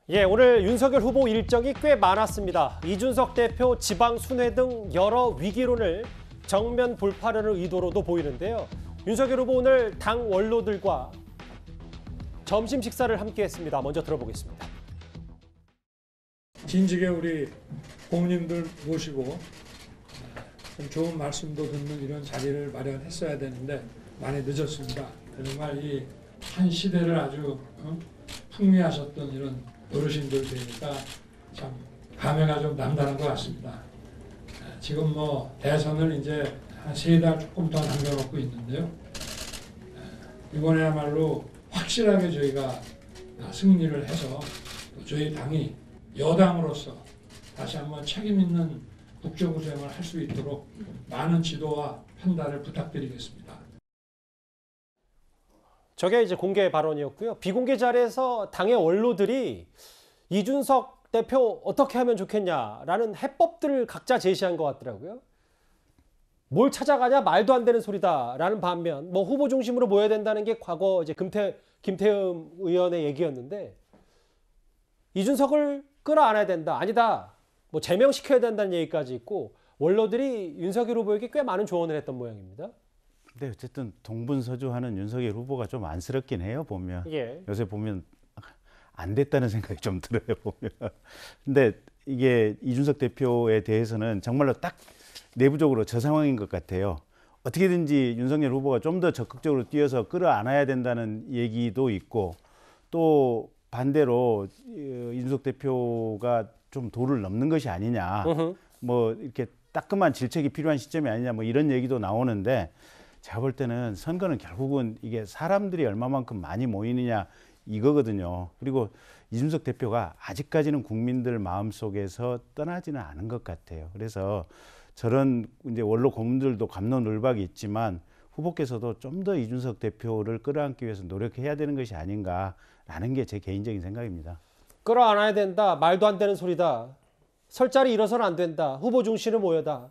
예, 오늘 윤석열 후보 일정이 꽤 많았습니다. 이준석 대표 지방 순회 등 여러 위기론을 정면 돌파하려는 의도로도 보이는데요. 윤석열 후보 오늘 당 원로들과 점심 식사를 함께 했습니다. 먼저 들어보겠습니다. 진즉에 우리 고모님들 모시고 좀 좋은 말씀도 듣는 이런 자리를 마련했어야 되는데 많이 늦었습니다. 정말 이 한 시대를 아주 풍미하셨던 이런 어르신들 되니까 참 감회가 좀 남다른 것 같습니다. 지금 뭐 대선을 이제 한 3달 조금 더 남겨놓고 있는데요. 이번에야말로 확실하게 저희가 승리를 해서 저희 당이 여당으로서 다시 한번 책임 있는 국정구상을 할 수 있도록 많은 지도와 판단을 부탁드리겠습니다. 저게 이제 공개 발언이었고요. 비공개 자리에서 당의 원로들이 이준석 대표 어떻게 하면 좋겠냐라는 해법들을 각자 제시한 것 같더라고요. 뭘 찾아가냐 말도 안 되는 소리다라는 반면 뭐 후보 중심으로 모여야 된다는 게 과거 이제 김태흠 의원의 얘기였는데 이준석을 끌어안아야 된다. 아니다. 뭐 제명시켜야 된다는 얘기까지 있고 원로들이 윤석열 후보에게 꽤 많은 조언을 했던 모양입니다. 네, 어쨌든 동분서주하는 윤석열 후보가 좀 안쓰럽긴 해요, 보면. 예. 요새 보면 안 됐다는 생각이 좀 들어요, 보면. 근데 이게 이준석 대표에 대해서는 정말로 딱 내부적으로 저 상황인 것 같아요. 어떻게든지 윤석열 후보가 좀 더 적극적으로 뛰어서 끌어안아야 된다는 얘기도 있고, 또 반대로 이준석 대표가 좀 도를 넘는 것이 아니냐, 뭐 이렇게 따끔한 질책이 필요한 시점이 아니냐, 뭐 이런 얘기도 나오는데, 제가 볼 때는 선거는 결국은 이게 사람들이 얼마만큼 많이 모이느냐 이거거든요. 그리고 이준석 대표가 아직까지는 국민들 마음속에서 떠나지는 않은 것 같아요. 그래서 저런 이제 원로 고문들도 갑론을박이 있지만 후보께서도 좀 더 이준석 대표를 끌어안기 위해서 노력해야 되는 것이 아닌가라는 게 제 개인적인 생각입니다. 끌어안아야 된다. 말도 안 되는 소리다. 설 자리 일어서는 안 된다. 후보 중심으로 모여다.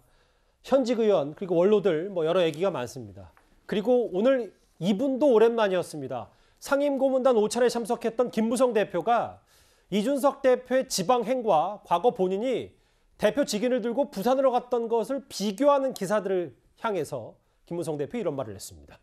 현직 의원 그리고 원로들 뭐 여러 얘기가 많습니다. 그리고 오늘 이분도 오랜만이었습니다. 상임고문단 오찬에 참석했던 김무성 대표가 이준석 대표의 지방 행과 과거 본인이 대표 직인을 들고 부산으로 갔던 것을 비교하는 기사들을 향해서 김무성 대표 이런 말을 했습니다.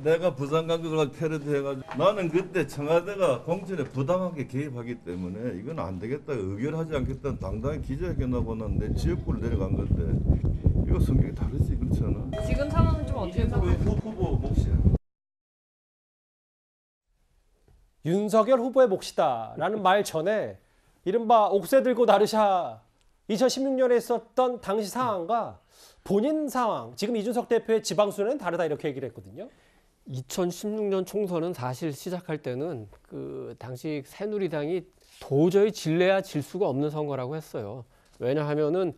내가 부산 강조를 패러디 해가지고 나는 그때 청와대가 공천에 부당하게 개입하기 때문에 이건 안 되겠다 의결하지 않겠다는 당당히 기자회견하고 난 내 지역구를 내려간 건데 이거 성격이 다르지 그렇지 않아? 지금 상황은 좀 어떻게 생각하세요? 후보 몫이야. 윤석열 후보의 몫이다라는 말 전에 이른바 옥새 들고 나르샤 2016년에 있었던 당시 상황과 본인 상황, 지금 이준석 대표의 지방순회는 다르다 이렇게 얘기를 했거든요. 2016년 총선은 사실 시작할 때는 그 당시 새누리당이 도저히 질래야 질 수가 없는 선거라고 했어요. 왜냐하면은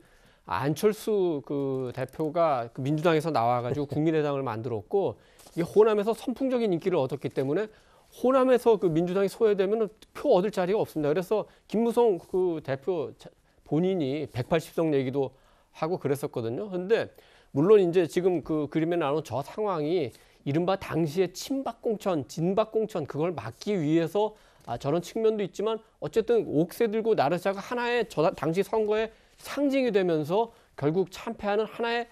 안철수 그 대표가 그 민주당에서 나와가지고 국민의당을 만들었고 이 호남에서 선풍적인 인기를 얻었기 때문에 호남에서 그 민주당이 소외되면 표 얻을 자리가 없습니다. 그래서 김무성 그 대표 본인이 180석 내기도 하고 그랬었거든요. 근데 물론 이제 지금 그 그림에 나오는 저 상황이 이른바 당시의 친박공천, 진박공천 그걸 막기 위해서 저런 측면도 있지만 어쨌든 옥새 들고 나르샤가 하나의 당시 선거의 상징이 되면서 결국 참패하는 하나의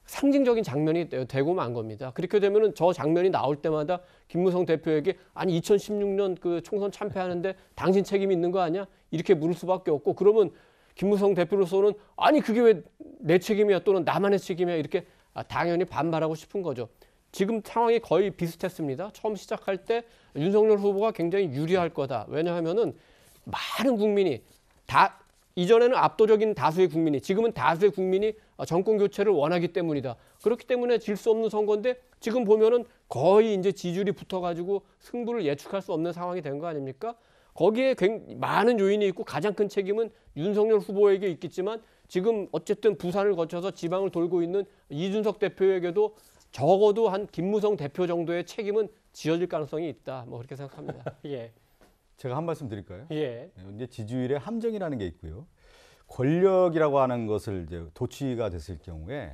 상징적인 장면이 되고 만 겁니다. 그렇게 되면은 저 장면이 나올 때마다 김무성 대표에게 아니 2016년 그 총선 참패하는데 당신 책임이 있는 거 아니야? 이렇게 물을 수밖에 없고 그러면 김무성 대표로서는 아니 그게 왜 내 책임이야 또는 나만의 책임이야 이렇게 당연히 반발하고 싶은 거죠. 지금 상황이 거의 비슷했습니다. 처음 시작할 때 윤석열 후보가 굉장히 유리할 거다. 왜냐하면은 많은 국민이 다 이전에는 압도적인 다수의 국민이 지금은 다수의 국민이 정권 교체를 원하기 때문이다. 그렇기 때문에 질 수 없는 선거인데 지금 보면은 거의 이제 지지율이 붙어가지고 승부를 예측할 수 없는 상황이 된 거 아닙니까? 거기에 많은 요인이 있고 가장 큰 책임은 윤석열 후보에게 있겠지만 지금 어쨌든 부산을 거쳐서 지방을 돌고 있는 이준석 대표에게도 적어도 한 김무성 대표 정도의 책임은 지어질 가능성이 있다. 뭐 그렇게 생각합니다. 예. 제가 한 말씀 드릴까요? 예. 이제 지지율의 함정이라는 게 있고요. 권력이라고 하는 것을 이제 도취가 됐을 경우에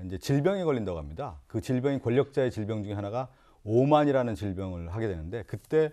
이제 질병이 걸린다고 합니다. 그 질병이 권력자의 질병 중에 하나가 오만이라는 질병을 하게 되는데 그때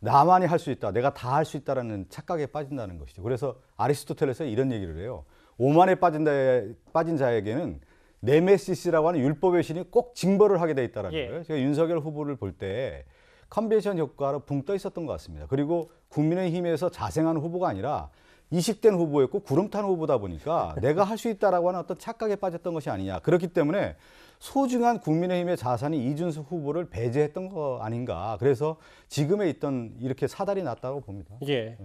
나만이 할 수 있다, 내가 다 할 수 있다라는 착각에 빠진다는 것이죠. 그래서 아리스토텔레스는 이런 얘기를 해요. 오만에 빠진 자에게는 네메시스라고 하는 율법의 신이 꼭 징벌을 하게 돼 있다는 예. 거예요. 제가 윤석열 후보를 볼 때 컨벤션 효과로 붕 떠 있었던 것 같습니다. 그리고 국민의힘에서 자생하는 후보가 아니라 이식된 후보였고 구름탄 후보다 보니까 내가 할 수 있다라고 하는 어떤 착각에 빠졌던 것이 아니냐. 그렇기 때문에 소중한 국민의힘의 자산이 이준석 후보를 배제했던 거 아닌가. 그래서 지금에 있던 이렇게 사달이 났다고 봅니다. 예.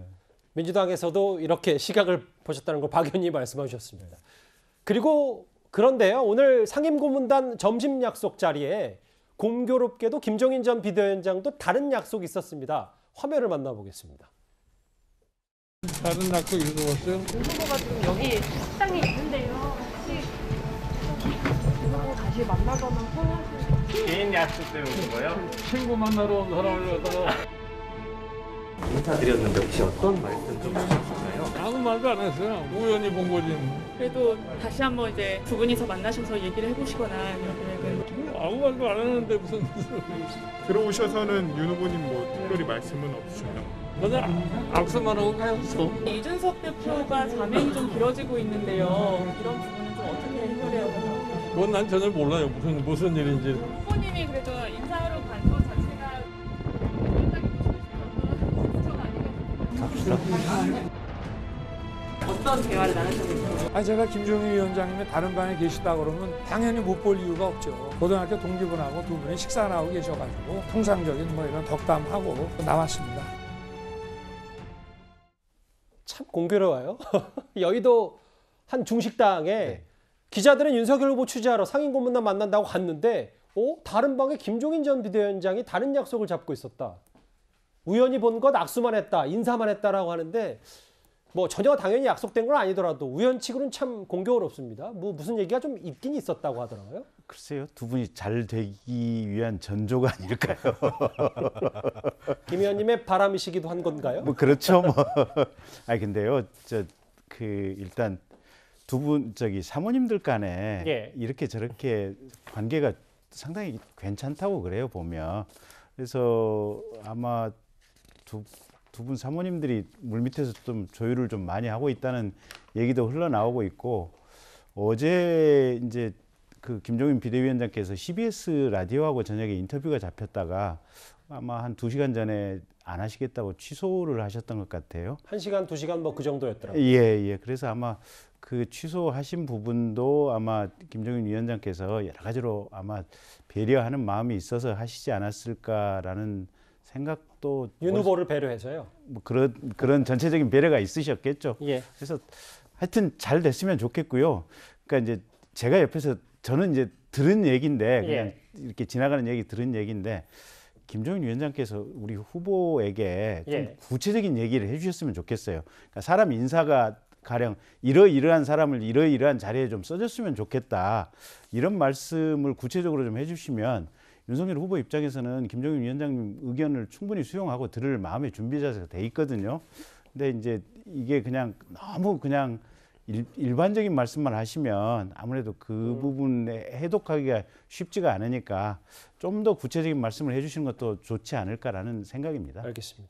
민주당에서도 이렇게 시각을 보셨다는 걸 박 의원님이 말씀해 주셨습니다. 그리고 그런데요, 오늘 상임고문단 점심 약속 자리에 공교롭게도 김종인 전 비대위원장도 다른 약속이 있었습니다. 화면을 만나보겠습니다. 다른 약속 읽어봤어요? 후보가 지금 여기 식당에 있는데요. 혹시 후보 다시 만나거나 통화하실 개인 약속 때문에 오신 거예요? 친구 만나러 온 사람을 갖다가 인사드렸는데 혹시 어떤 말씀 좀 하셨을까요? 아무 말도 안 했어요. 우연히 본 거지. 그래도 다시 한번 이제 두 분이서 만나셔서 얘기를 해보시거나 아니면 아무 말도 안 했는데 무슨 들어오셔서는 윤 후보님 뭐 특별히 말씀은 없으셨나요? 그냥 악수만 하고 가였어. 이준석 대표가 자명이 좀 길어지고 있는데요. 이런 부분은 좀 어떻게 해결해야 되나요? 그건 난 전혀 몰라요. 무슨 일인지. 후보님이 그래도 인사하러 간 것 자체가 위원장님 모시고 싶은 아니겠습니까? 어떤 대화를 나누셨는지. 제가 김종인 위원장님이 다른 방에 계시다 그러면 당연히 못 볼 이유가 없죠. 고등학교 동기분하고 두 분이 식사를 하고 계셔가지고 통상적인 뭐 이런 덕담하고 나왔습니다. 참 공교로워요. 여의도 한 중식당에 기자들은 윤석열 후보 취재하러 상임고문단 만난다고 갔는데 다른 방에 김종인 전 비대위원장이 다른 약속을 잡고 있었다. 우연히 본 것 악수만 했다, 인사만 했다라고 하는데 뭐 전혀 당연히 약속된 건 아니더라도 우연치고는 참 공교롭습니다. 뭐 무슨 얘기가 좀 있긴 있었다고 하더라고요. 글쎄요, 두 분이 잘 되기 위한 전조가 아닐까요? 김 의원님의 바람이시기도 한 건가요? 뭐 그렇죠, 뭐. 아니 근데요, 일단 두 분 사모님들 간에 예. 이렇게 저렇게 관계가 상당히 괜찮다고 그래요 보면. 그래서 아마 두 분 사모님들이 물밑에서 좀 조율을 좀 많이 하고 있다는 얘기도 흘러나오고 있고, 어제 이제 그 김종인 비대위원장께서 CBS 라디오하고 저녁에 인터뷰가 잡혔다가 아마 한 2시간 전에 안 하시겠다고 취소를 하셨던 것 같아요. 1시간, 2시간 뭐 그 정도였더라고요. 예. 그래서 아마 그 취소하신 부분도 아마 김종인 위원장께서 여러 가지로 아마 배려하는 마음이 있어서 하시지 않았을까라는 생각도, 윤 후보를 배려해서요. 뭐 그런 전체적인 배려가 있으셨겠죠. 예. 그래서 하여튼 잘 됐으면 좋겠고요. 그러니까 이제 제가 옆에서 저는 이제 들은 얘기인데 그냥 예. 이렇게 지나가는 얘기 들은 얘기인데, 김종인 위원장께서 우리 후보에게 좀 예. 구체적인 얘기를 해주셨으면 좋겠어요. 그러니까 사람 인사가 가령 이러이러한 사람을 이러이러한 자리에 좀 써줬으면 좋겠다, 이런 말씀을 구체적으로 좀 해주시면 윤석열 후보 입장에서는 김종인 위원장님 의견을 충분히 수용하고 들을 마음의 준비 자세가 돼 있거든요. 근데 이제 이게 그냥 너무 그냥 일반적인 말씀만 하시면 아무래도 그 부분에 해독하기가 쉽지가 않으니까 좀 더 구체적인 말씀을 해주시는 것도 좋지 않을까라는 생각입니다. 알겠습니다.